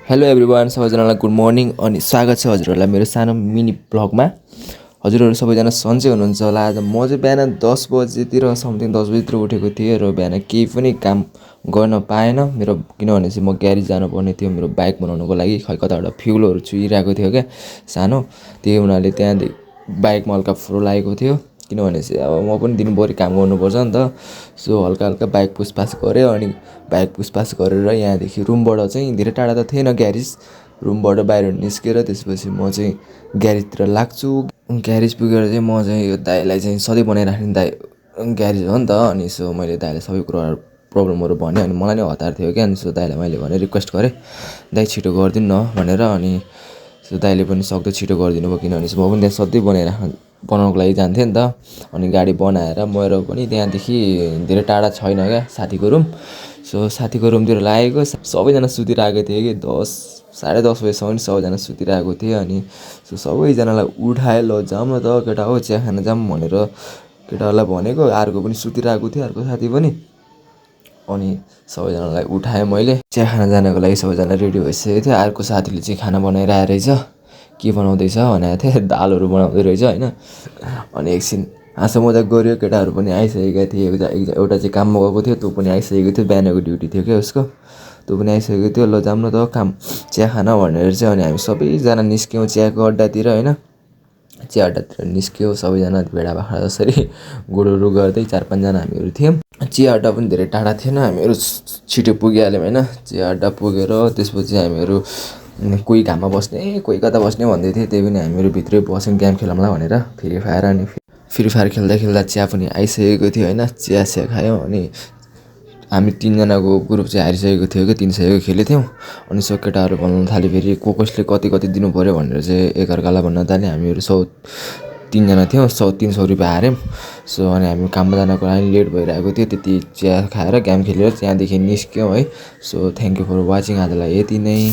Hello everyone, सबैजनालाई good morning अनि स्वागत छ हजुरहरूलाई मेरो सानो मिनी ब्लगमा। हजुरहरू सबैजना सन्चै हुनुहुन्छ होला। आज म चाहिँ बिहान 10 बजेतिर समथिङ 10 बजीतिर उठेको थिएँ र बिहान केही पनि काम गर्न पाएन मेरो, किनभने चाहिँ म ग्यारेज जानुपर्ने थियो मेरो बाइक बनाउनुको लागि। खै कताबाट फ्युलहरू चुहिरहेको थियो क्या सानो, त्यही हुनाले त्यहाँदेखि बाइकमा हल्का फ्रो लागेको थियो। किनभने चाहिँ अब म पनि दिनभरि काम गर्नुपर्छ नि त। सो हल्का हल्का बाइक पुसपास गऱ्यो अनि बाइक पुसपास गरेर यहाँदेखि रुमबाट चाहिँ धेरै टाढा त थिएन ग्यारेज, रुमबाट बाहिर निस्केर त्यसपछि म चाहिँ ग्यारेजतिर लाग्छु। ग्यारेज पुगेर चाहिँ म चाहिँ यो दाइलाई चाहिँ सधैँ बनाइराख्ने दाइ ग्यारेज हो नि त। अनि सो मैले दाइलाई सबै कुराहरू प्रब्लमहरू भनेँ अनि मलाई नै हतार थियो क्या। अनि सो दाइलाई मैले भने रिक्वेस्ट गरेँ, दाइ छिटो गरिदिनु न भनेर। अनि सो दाइले पनि सक्दो छिटो गरिदिनु भयो, किनभने म पनि त्यहाँ सधैँ बनाउनुको लागि जान्थेँ नि त। अनि गाडी बनाएर मेरो पनि त्यहाँदेखि धेरै टाढा छैन क्या साथीको रुम। सो साथीको रुमतिर लागेको, सबैजना सुतिरहेको थियो कि 10 साढे 10 बजीसम्म सबैजना सुतिरहेको थियो। अनि सो सबैजनालाई उठाएँ, ल जाऊँ न त केटा हो चिया खान जाऊँ भनेर केटाहरूलाई भनेको। अर्को पनि सुतिरहेको थियो, अर्को साथी पनि। अनि सबैजनालाई उठाएँ मैले, चिया खान जानको लागि सबैजना रेडी भइसकेको थियो। अर्को साथीले चाहिँ खाना बनाइरहेको रहेछ, के बनाउँदैछ भनेको थिएँ, दालहरू बनाउँदै रहेछ होइन। अनि एकछिन हाँसो मजाक गऱ्यो, केटाहरू पनि आइसकेका थिए। एउटा चाहिँ काममा गएको थियो, त्यो पनि आइसकेको थियो, बिहानको ड्युटी थियो क्या उसको, त्यो पनि आइसकेको थियो। ल जाऊँ न त काम चिया खान भनेर चाहिँ अनि हामी सबैजना निस्क्यौँ चियाको अड्डातिर होइन। चिया अड्डातिर निस्क्यौँ सबैजना भेडाबाख्रा जसरी गुडुरु गर्दै 4-5जना हामीहरू थियौँ। चिया अड्डा पनि धेरै टाढा थिएन, हामीहरू छिटो पुगिहाल्यौँ होइन। चिया अड्डा पुगेर त्यसपछि हामीहरू कोही घाममा बस्ने कोही कता बस्ने भन्दै थियो, त्यही पनि हामीहरू भित्रै बस्यौँ गेम खेलौँला भनेर फ्री फायर। अनि फ्री फायर खेल्दा खेल्दा चिया पनि आइसकेको थियो होइन। चिया खायौँ अनि हामी 3जनाको ग्रुप चाहिँ हारिसकेको थियो कि 300को खेलेको थियौँ। अनि सो केटाहरू भन्नु थाल्यो फेरि कसले कति कति दिनु पऱ्यो भनेर चाहिँ एकअर्कालाई भन्न थाल्यो। हामीहरू 3जना थियौँ, 300 रुपियाँ हार्यौँ। सो अनि हामी काममा जानको लागि लेट भइरहेको थियो, त्यति चिया खाएर गेम खेलेर त्यहाँदेखि निस्क्यौँ है। So thank you for watching, आजलाई यति नै।